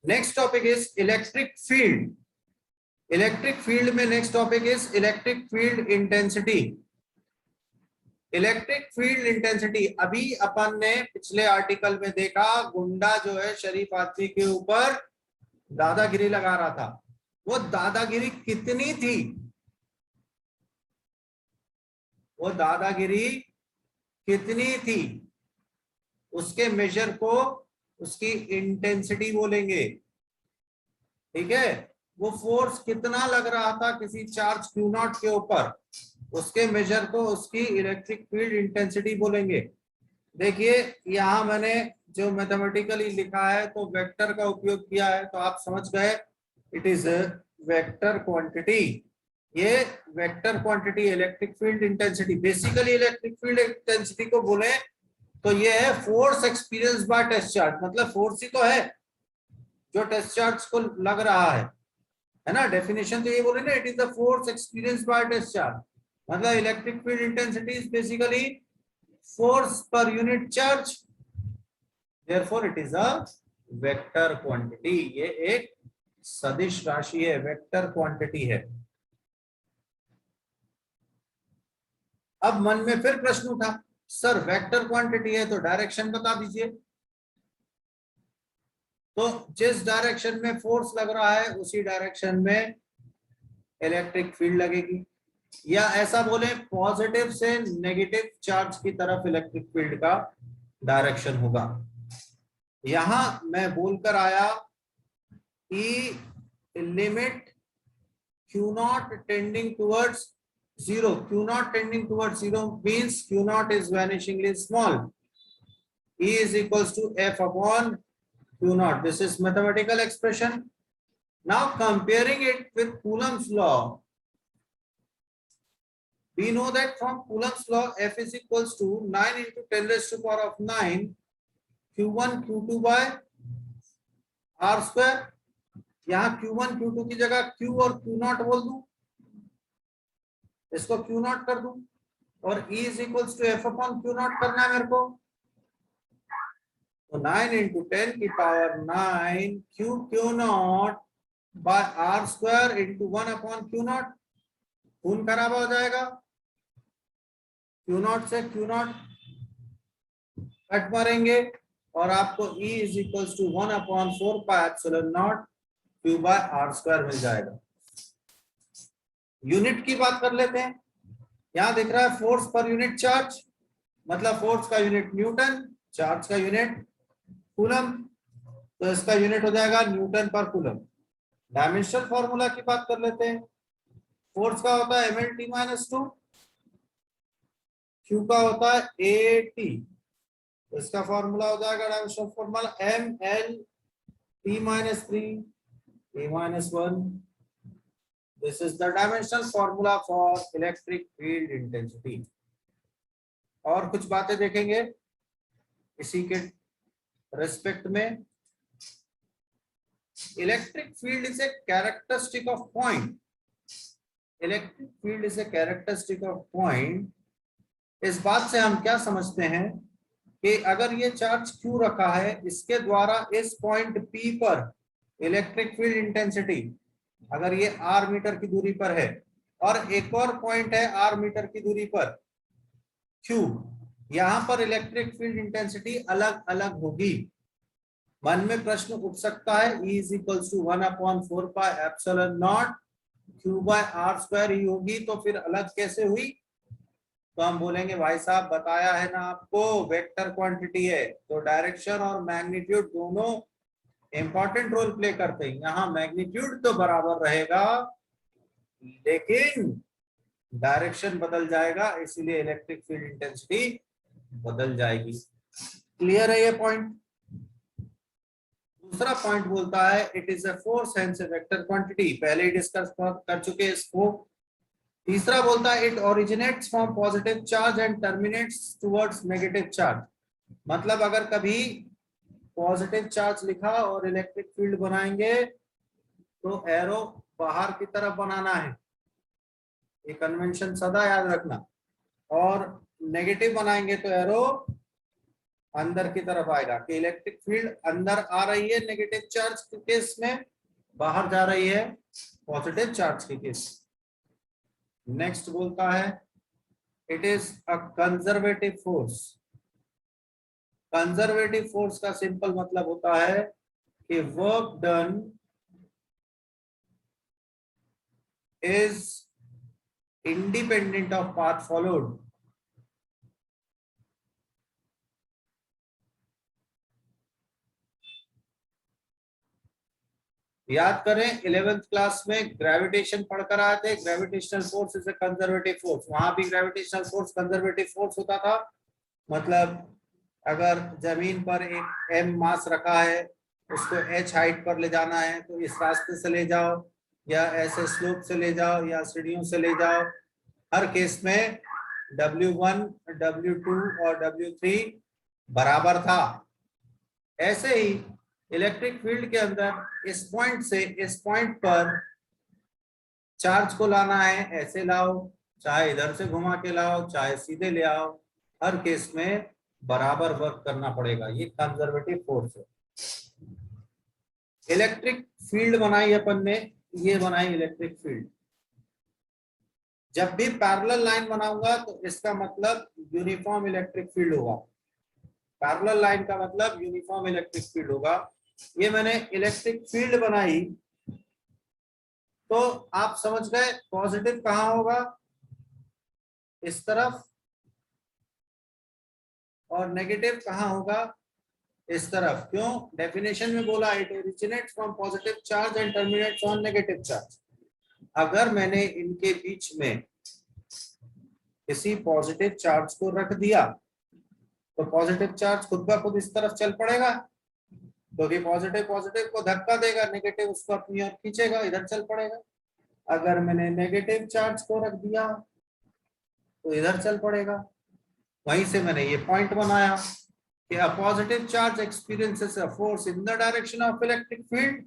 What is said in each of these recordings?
Next topic is electric field. Electric field में next topic is electric field intensity. Electric field intensity अभी अपन ने पिछले article में देखा, गुंडा जो है शरीफ आदमी के ऊपर दादागिरी लगा रहा था। वो दादागिरी कितनी थी, वो दादागिरी कितनी थी, उसके मेजर को उसकी इंटेंसिटी बोलेंगे। ठीक है, वो फोर्स कितना लग रहा था किसी चार्ज क्यू नॉट के ऊपर, उसके मेजर को उसकी इलेक्ट्रिक फील्ड इंटेंसिटी बोलेंगे। देखिए यहां मैंने जो मैथमेटिकली लिखा है तो वेक्टर का उपयोग किया है, तो आप समझ गए इट इज वेक्टर क्वांटिटी। ये vector quantity electric field intensity. Basically electric field intensity को बोले तो ये है force experience by test charge. मतलब फोर्स ही तो है जो टेस्ट चार्ज को लग रहा है ना। डेफिनेशन तो ये बोले ना, it is the force experience by test charge. मतलब electric field intensity is basically force per unit charge, therefore it is a vector quantity. ये एक सदिश राशि है, वेक्टर क्वांटिटी है। अब मन में फिर प्रश्न उठा, सर वेक्टर क्वांटिटी है तो डायरेक्शन बता दीजिए। तो जिस डायरेक्शन में फोर्स लग रहा है उसी डायरेक्शन में इलेक्ट्रिक फील्ड लगेगी, या ऐसा बोले पॉजिटिव से नेगेटिव चार्ज की तरफ इलेक्ट्रिक फील्ड का डायरेक्शन होगा। यहां मैं बोलकर आया कि limit Q naught tending towards zero. Q naught tending towards zero means Q naught is vanishingly small. E is equals to F upon Q naught. This is mathematical expression. Now comparing it with Coulomb's law, we know that from Coulomb's law F is equals to 9 into 10 raised to the power of 9 Q1 Q2 by R square. यहाँ Q1 Q2 की जगह Q और Q naught बोल दूं, इसको Q naught कर दूं, और E is equals to F upon Q naught करना है मेरे को। तो 9 into 10 की power 9 Q naught by R square into 1 upon Q naught। खून खराब हो जाएगा, Q naught से Q naught कट मारेंगे और आपको E is equals to 1 upon 4 pi epsilon naught Q by R square मिल जाएगा। यूनिट की बात कर लेते हैं। यहां दिख रहा है फोर्स पर यूनिट चार्ज, मतलब फोर्स का यूनिट न्यूटन, चार्ज का यूनिट कूलम, तो इसका यूनिट हो जाएगा न्यूटन पर कूलम। डायमेंशनल फॉर्मूला की बात कर लेते हैं। फोर्स का होता है mlt-2, Q का होता है AT, इसका फॉर्मूला हो जाएगा dimensional formula mlt-3 A-1। This is the dimensional formula for electric field intensity। और कुछ बातें देखेंगे इसी के रेस्पेक्ट में। Electric field is a characteristic of point. Electric field is a characteristic of point. इस बात से हम क्या समझते हैं कि अगर ये चार्ज Q रखा है, इसके द्वारा इस पॉइंट P पर इलेक्ट्रिक फील्ड इंटेंसिटी, अगर ये R मीटर की दूरी पर है और एक और पॉइंट है R मीटर की दूरी पर Q, यहां पर इलेक्ट्रिक फील्ड इंटेंसिटी अलग अलग होगी। मन में प्रश्न उठ सकता है E is equals to 1 upon 4 pi epsilon naught Q by R square ही होगी, तो फिर अलग कैसे हुई? तो हम बोलेंगे भाई साहब बताया है ना आपको, वेक्टर क्वांटिटी है तो डायरेक्शन और मैग्नीट्यूड दोनों इंपॉर्टेंट रोल प्ले करते हैं। यहाँ मैग्नीट्यूड तो बराबर रहेगा लेकिन डायरेक्शन बदल जाएगा, इसीलिए इलेक्ट्रिक फील्ड इंटेंसिटी बदल जाएगी। क्लियर है ये पॉइंट? दूसरा पॉइंट बोलता है it is a force hence A vector quantity, पहले ही डिस्कस कर चुके हैं इसको। तीसरा बोलता है it originates from positive charge and terminates towards negative charge. मतलब अगर कभी पॉजिटिव चार्ज लिखा और इलेक्ट्रिक फील्ड बनाएंगे तो एरो बाहर की तरफ बनाना है, ये कन्वेंशन सदा याद रखना, और नेगेटिव बनाएंगे तो एरो अंदर की तरफ आएगा कि इलेक्ट्रिक फील्ड अंदर आ रही है नेगेटिव चार्ज के केस में, बाहर जा रही है पॉजिटिव चार्ज के केस। नेक्स्ट बोलता है it is a conservative force. Conservative force का सिंपल मतलब होता है कि work done is independent of path followed. याद करें 11th क्लास में ग्रेविटेशन पढ़कर आए थे, gravitational force is a conservative force. वहां भी ग्रेविटेशनल फोर्स कंजर्वेटिव फोर्स होता था। मतलब अगर जमीन पर एक m मास रखा है, उसको h हाइट पर ले जाना है तो इस रास्ते से ले जाओ, या ऐसे स्लोप से ले जाओ, या सीढ़ियों से ले जाओ। हर केस में W1, W2 और W3 बराबर था। ऐसे ही इलेक्ट्रिक फील्ड के अंदर इस पॉइंट से इस पॉइंट पर चार्ज को लाना है, ऐसे लाओ, चाहे इधर से घुमा के लाओ, चाहे सीधे ले आओ, हर केस में बराबर वर्क करना पड़ेगा। ये कंजर्वेटिव फोर्स है। इलेक्ट्रिक फील्ड बनाई अपन ने, ये बनाई इलेक्ट्रिक फील्ड। जब भी पैरेलल लाइन बनाऊंगा तो इसका मतलब यूनिफॉर्म इलेक्ट्रिक फील्ड होगा। पैरेलल लाइन का मतलब यूनिफॉर्म इलेक्ट्रिक फील्ड होगा। ये मैंने इलेक्ट्रिक फील्ड बनाई तो आप समझ गए पॉजिटिव कहाँ होगा, इस तरफ, और नेगेटिव कहाँ होगा, इस तरफ। क्यों? डेफिनेशन में बोला it originates from positive charge and terminates on negative charge. अगर मैंने इनके बीच में किसी पॉजिटिव चार्ज को रख दिया तो पॉजिटिव चार्ज खुद ब खुद इस तरफ चल पड़ेगा, क्योंकि पॉजिटिव पॉजिटिव को धक्का देगा, नेगेटिव उसको अपनी ओर खींचेगा, इधर चल पड़ेगा। अगर मैंने नेगेटिव चार्ज को रख दिया तो इधर चल पड़ेगा। वहीं से मैंने ये पॉइंट बनाया कि a positive charge experiences a force in the direction of electric field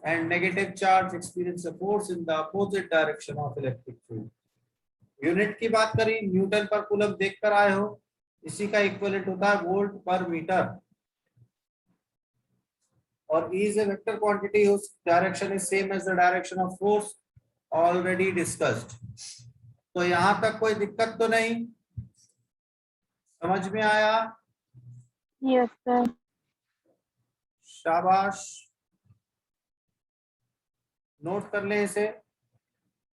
and negative charge experiences a force in the opposite direction of electric field. Unit की बात करी, न्यूटन पर कूलम देख कर आए हो, इसी का इक्विवेलेंट होता है वोल्ट पर मीटर। और E is a vector quantity whose direction is same as the direction of force already discussed. तो यहां तक कोई दिक्कत तो नहीं, समझ में आया? Yes sir. शाबाश, नोट कर लें इसे।